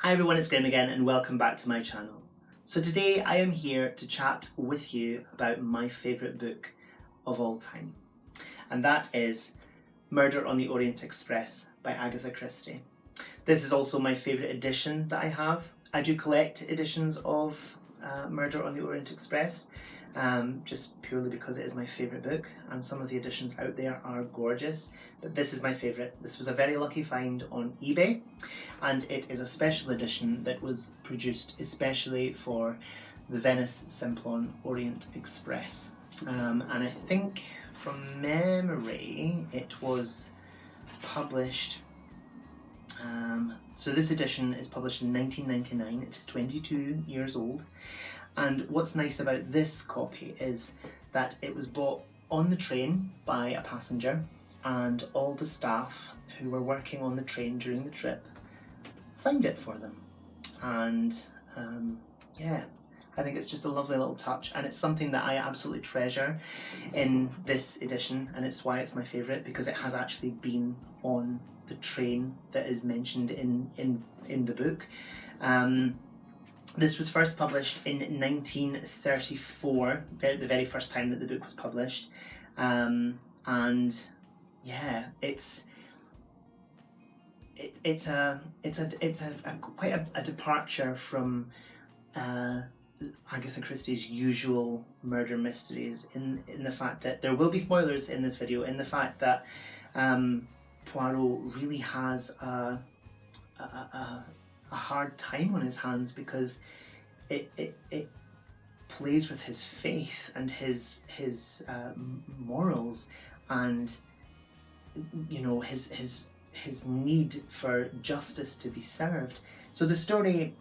Hi everyone, it's Graham again and welcome back to my channel. So today I am here to chat with you about my favourite book of all time, and that is Murder on the Orient Express by Agatha Christie. This is also my favourite edition that I have. I do collect editions of Murder on the Orient Express, just purely because it is my favourite book, and some of the editions out there are gorgeous, but this is my favourite. This was a very lucky find on eBay, and it is a special edition that was produced especially for the Venice Simplon Orient Express. And I think from memory it was published, so this edition is published in 1999, it is 22 years old, and what's nice about this copy is that it was bought on the train by a passenger, and all the staff who were working on the train during the trip signed it for them. And yeah, I think it's just a lovely little touch, and it's something that I absolutely treasure in this edition, and it's why it's my favourite, because it has actually been on the train that is mentioned in the book. This was first published in 1934, the very first time that the book was published, and yeah, it's quite a departure from Agatha Christie's usual murder mysteries in the fact that there will be spoilers in this video, in the fact that Poirot really has a hard time on his hands, because it plays with his faith and his morals, and you know, his need for justice to be served. So the story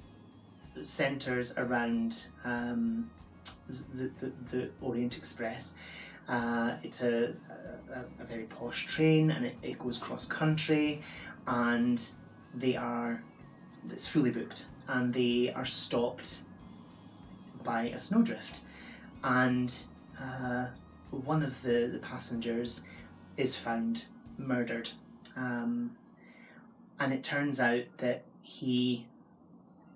centres around the Orient Express. It's a very posh train, and it goes cross country, and it's fully booked, and they are stopped by a snowdrift, and one of the passengers is found murdered, and it turns out that he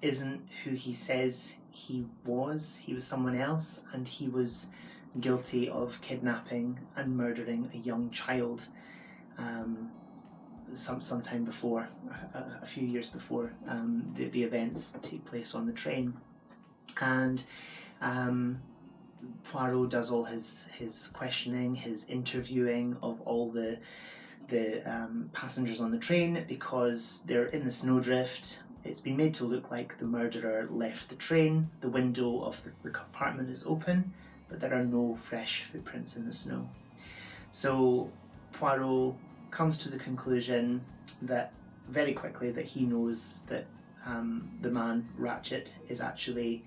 isn't who he says he was someone else, and he was guilty of kidnapping and murdering a young child sometime before, a few years before the events take place on the train. And Poirot does all his questioning, his interviewing of all the passengers on the train, because they're in the snowdrift. It's been made to look like the murderer left the train. The window of the compartment is open, but there are no fresh footprints in the snow. So Poirot comes to the conclusion that very quickly that he knows that the man Ratchet is actually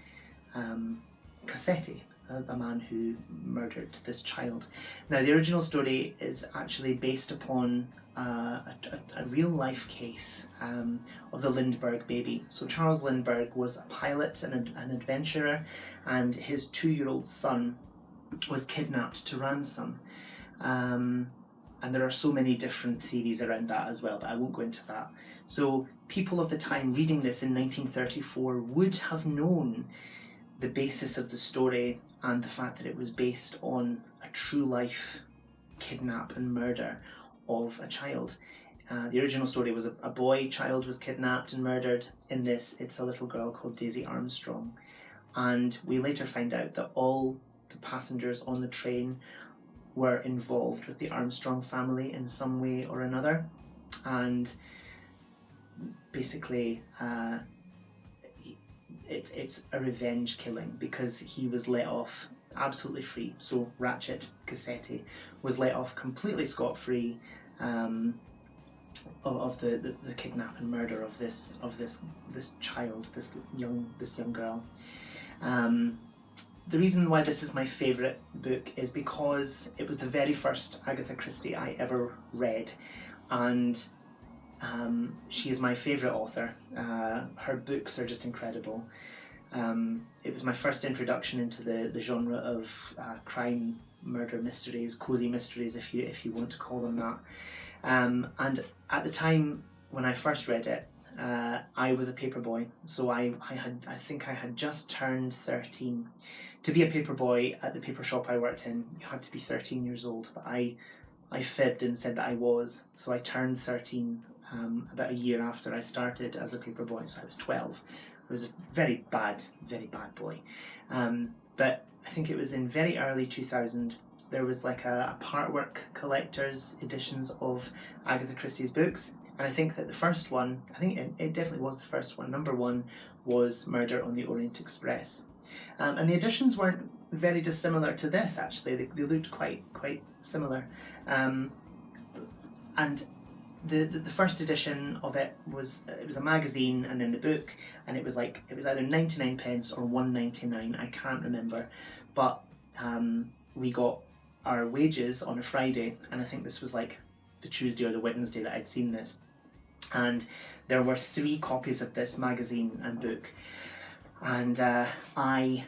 Cassetti, a man who murdered this child. Now, the original story is actually based upon a real life case of the Lindbergh baby. So Charles Lindbergh was a pilot and an adventurer, and his 2-year-old son was kidnapped to ransom. And there are so many different theories around that as well, but I won't go into that. So people of the time reading this in 1934 would have known the basis of the story and the fact that it was based on a true life kidnap and murder of a child. The original story was a boy child was kidnapped and murdered. In this, it's a little girl called Daisy Armstrong. And we later find out that all the passengers on the train were involved with the Armstrong family in some way or another. And basically, it's a revenge killing, because he was let off absolutely free. So Ratchet, Cassetti, was let off completely scot-free of the kidnap and murder of this child, this young girl. The reason why this is my favourite book is because it was the very first Agatha Christie I ever read, and she is my favourite author. Her books are just incredible. It was my first introduction into the genre of crime, murder mysteries, cosy mysteries, if you want to call them that. And at the time when I first read it, I was a paperboy, so I think I had just turned 13. To be a paperboy at the paper shop I worked in, you had to be 13 years old, but I fibbed and said that I was, so I turned 13 about a year after I started as a paperboy, so I was 12. I was a very bad boy. But I think it was in very early 2000, there was like a Partwork collector's editions of Agatha Christie's books, and I think that the first one, I think it definitely was the first one, number 1 was Murder on the Orient Express. And the editions weren't very dissimilar to this, actually. They looked quite similar. And the first edition of it was a magazine and then the book, and it was either 99 pence or 1.99, I can't remember, but we got our wages on a Friday, and I think this was like the Tuesday or the Wednesday that I'd seen this, and there were 3 copies of this magazine and book, and I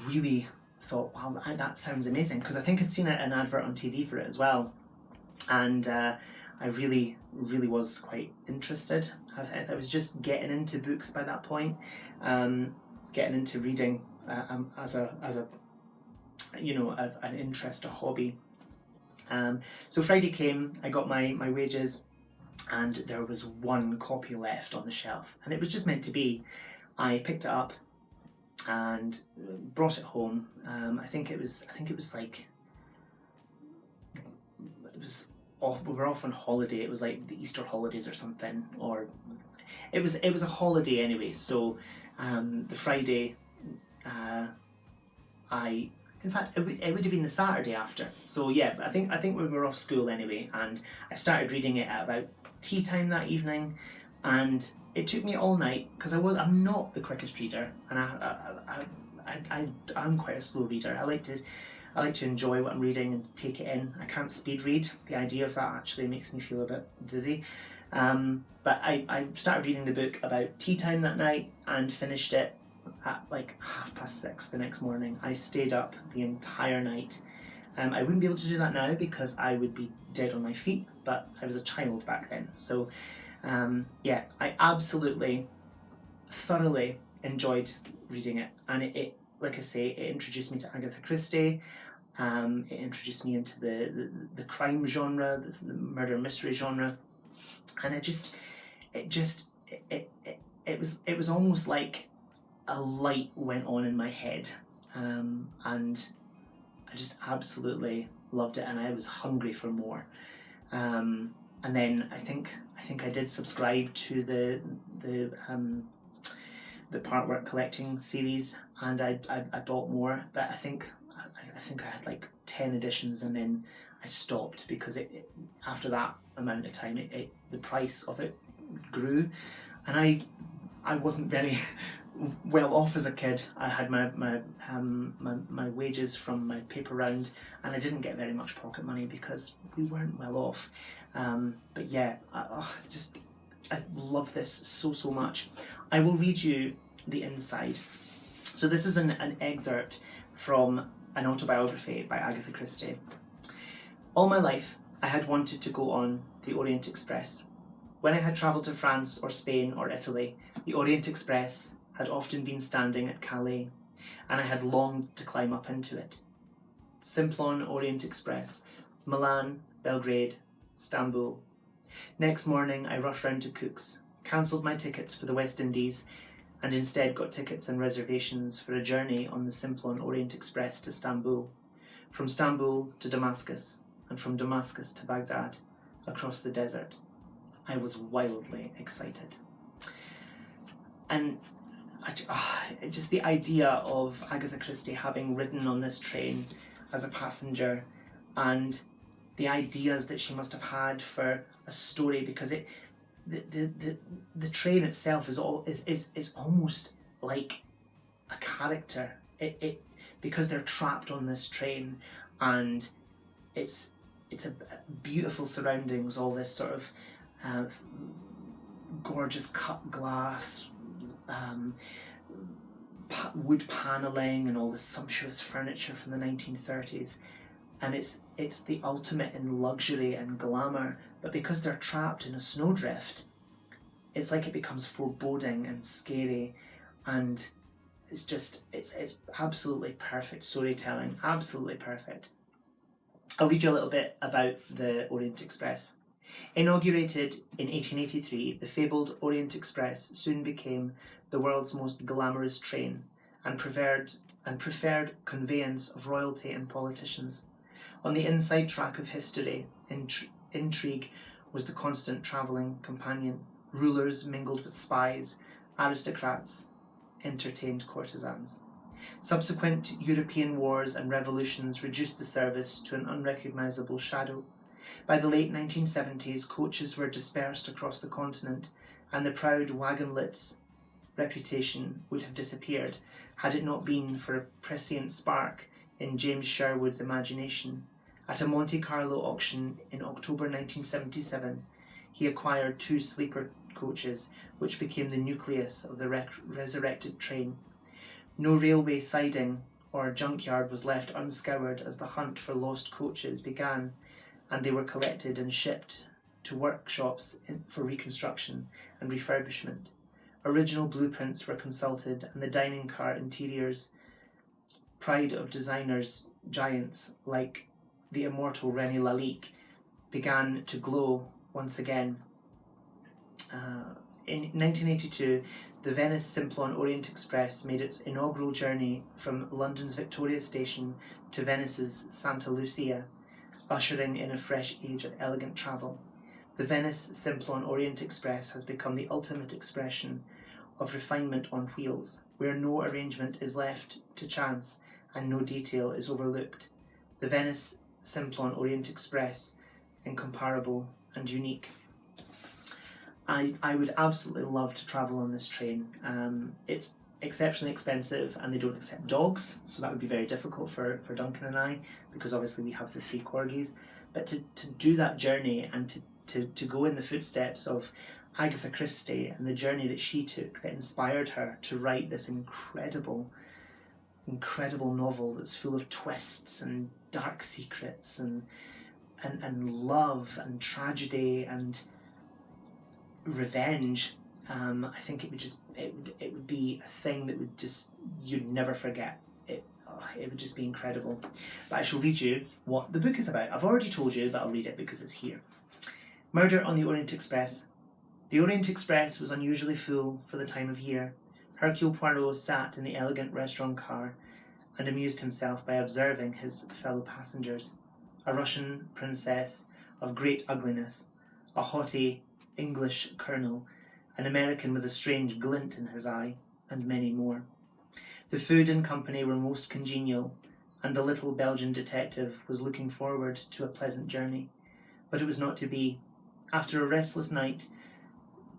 really thought, wow, that sounds amazing, because I think I'd seen an advert on TV for it as well, and I really was quite interested. I was just getting into books by that point, getting into reading as a an interest, a hobby. So Friday came, I got my wages, and there was 1 copy left on the shelf, and it was just meant to be. I picked it up and brought it home. We were off on holiday. It was like the Easter holidays or something, or it was a holiday anyway. So the Friday, in fact, it would have been the Saturday after. So yeah, I think we were off school anyway, and I started reading it at about tea time that evening, and it took me all night, because I'm not the quickest reader, and I'm quite a slow reader. I like to enjoy what I'm reading and take it in. I can't speed read. The idea of that actually makes me feel a bit dizzy. But I started reading the book about tea time that night and finished it at like 6:30 the next morning. I stayed up the entire night. I wouldn't be able to do that now because I would be dead on my feet, but I was a child back then. So yeah, I absolutely, thoroughly enjoyed reading it. And it like I say, it introduced me to Agatha Christie. It introduced me into the crime genre, the murder mystery genre, and it was almost like a light went on in my head, and I just absolutely loved it, and I was hungry for more. And then I think I did subscribe to the Partwork collecting series, and I bought more, but I think I had like 10 editions, and then I stopped because it after that amount of time the price of it grew, and I wasn't very well off as a kid. I had my wages from my paper round, and I didn't get very much pocket money because we weren't well off. But yeah, I love this so much. I will read you the inside. So this is an excerpt from an autobiography by Agatha Christie. All my life, I had wanted to go on the Orient Express. When I had travelled to France or Spain or Italy, the Orient Express had often been standing at Calais, and I had longed to climb up into it. Simplon Orient Express, Milan, Belgrade, Istanbul. Next morning, I rushed round to Cook's, cancelled my tickets for the West Indies, and instead got tickets and reservations for a journey on the Simplon Orient Express to Istanbul, from Istanbul to Damascus, and from Damascus to Baghdad, across the desert. I was wildly excited. And just the idea of Agatha Christie having ridden on this train as a passenger, and the ideas that she must have had for a story, because the train itself is almost like a character. It because they're trapped on this train, and it's a beautiful surroundings, all this sort of gorgeous cut glass, wood panelling, and all this sumptuous furniture from the 1930s, and it's the ultimate in luxury and glamour. But because they're trapped in a snowdrift, it's like it becomes foreboding and scary, and it's absolutely perfect storytelling, absolutely perfect. I'll read you a little bit about the Orient Express. Inaugurated in 1883, the fabled Orient Express soon became the world's most glamorous train and preferred conveyance of royalty and politicians. On the inside track of history, intrigue was the constant travelling companion. Rulers mingled with spies, aristocrats entertained courtesans. Subsequent European wars and revolutions reduced the service to an unrecognisable shadow. By the late 1970s, coaches were dispersed across the continent, and the proud wagonlet's reputation would have disappeared had it not been for a prescient spark in James Sherwood's imagination. At a Monte Carlo auction in October 1977, he acquired 2 sleeper coaches, which became the nucleus of the resurrected train. No railway siding or junkyard was left unscoured as the hunt for lost coaches began, and they were collected and shipped to workshops for reconstruction and refurbishment. Original blueprints were consulted, and the dining car interiors, pride of designers giants like the immortal René Lalique, began to glow once again. In 1982, the Venice Simplon Orient Express made its inaugural journey from London's Victoria Station to Venice's Santa Lucia, ushering in a fresh age of elegant travel. The Venice Simplon Orient Express has become the ultimate expression of refinement on wheels, where no arrangement is left to chance and no detail is overlooked. The Venice Simplon Orient Express, incomparable and unique. I would absolutely love to travel on this train. It's exceptionally expensive, and they don't accept dogs, so that would be very difficult for Duncan and I, because obviously we have the 3 corgis. But to do that journey and to go in the footsteps of Agatha Christie and the journey that she took that inspired her to write this incredible novel that's full of twists and dark secrets and love and tragedy and revenge, I think it would be a thing that you'd never forget. It would just be incredible. But I shall read you what the book is about. I've already told you, but I'll read it because it's here. Murder on the Orient Express. The Orient Express was unusually full for the time of year. Hercule Poirot sat in the elegant restaurant car and amused himself by observing his fellow passengers. A Russian princess of great ugliness, a haughty English colonel, an American with a strange glint in his eye, and many more. The food and company were most congenial, and the little Belgian detective was looking forward to a pleasant journey. But it was not to be. After a restless night,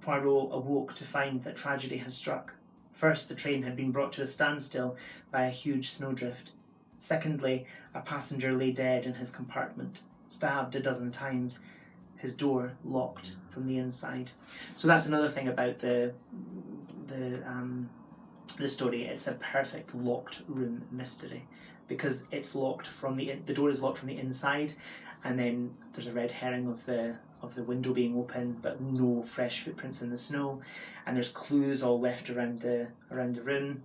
Poirot awoke to find that tragedy had struck. First, the train had been brought to a standstill by a huge snowdrift. Secondly, a passenger lay dead in his compartment, stabbed a dozen times, his door locked from the inside. So that's another thing about the story. It's a perfect locked room mystery, because it's locked from the door is locked from the inside, and then there's a red herring of the window being open, but no fresh footprints in the snow, and there's clues all left around the room,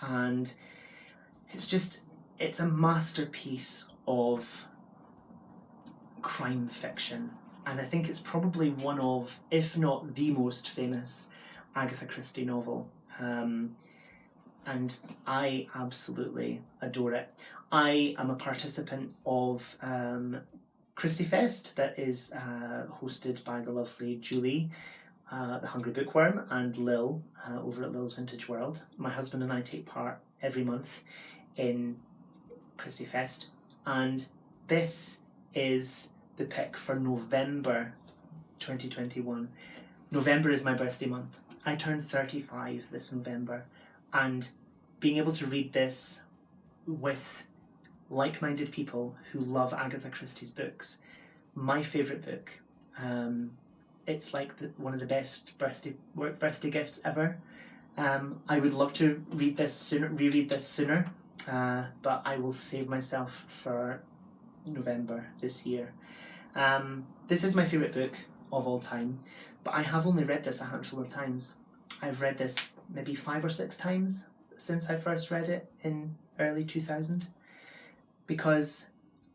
and it's a masterpiece of crime fiction, and I think it's probably one of, if not the most famous Agatha Christie novel, and I absolutely adore it. I am a participant of Christie Fest that is hosted by the lovely Julie, the Hungry Bookworm, and Lil over at Lil's Vintage World. My husband and I take part every month in Christie Fest, and this is the pick for November 2021. November is my birthday month. I turned 35 this November, and being able to read this with like-minded people who love Agatha Christie's books, my favourite book, it's like one of the best birthday gifts ever. I would love to reread this sooner, but I will save myself for November this year. This is my favourite book of all time, but I have only read this a handful of times. I've read this maybe 5 or 6 times since I first read it in early 2000, because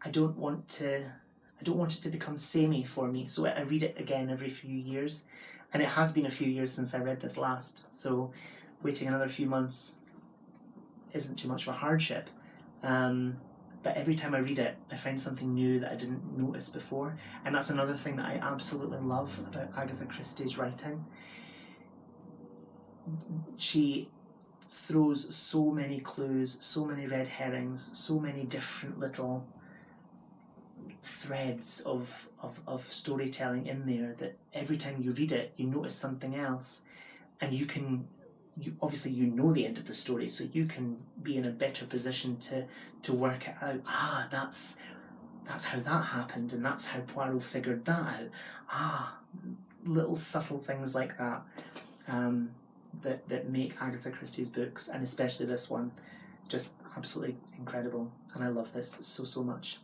I don't want it to become samey for me, so I read it again every few years, and it has been a few years since I read this last, so waiting another few months isn't too much of a hardship. But every time I read it, I find something new that I didn't notice before, and that's another thing that I absolutely love about Agatha Christie's writing. She throws so many clues, so many red herrings, so many different little threads of storytelling in there, that every time you read it, you notice something else, and you obviously you know the end of the story, so you can be in a better position to work it out. That's how that happened, and that's how Poirot figured that out. Little subtle things like that, that make Agatha Christie's books, and especially this one, just absolutely incredible. And I love this so much.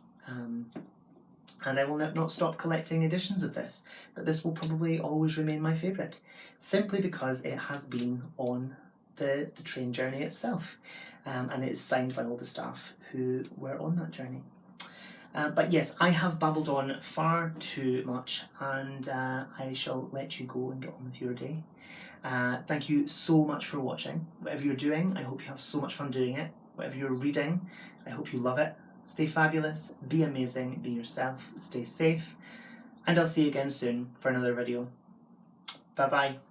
And I will not stop collecting editions of this, but this will probably always remain my favourite, simply because it has been on the train journey itself, and it is signed by all the staff who were on that journey. But yes, I have babbled on far too much, and I shall let you go and get on with your day. Thank you so much for watching. Whatever you're doing, I hope you have so much fun doing it. Whatever you're reading, I hope you love it. Stay fabulous, be amazing, be yourself, stay safe, and I'll see you again soon for another video. Bye bye.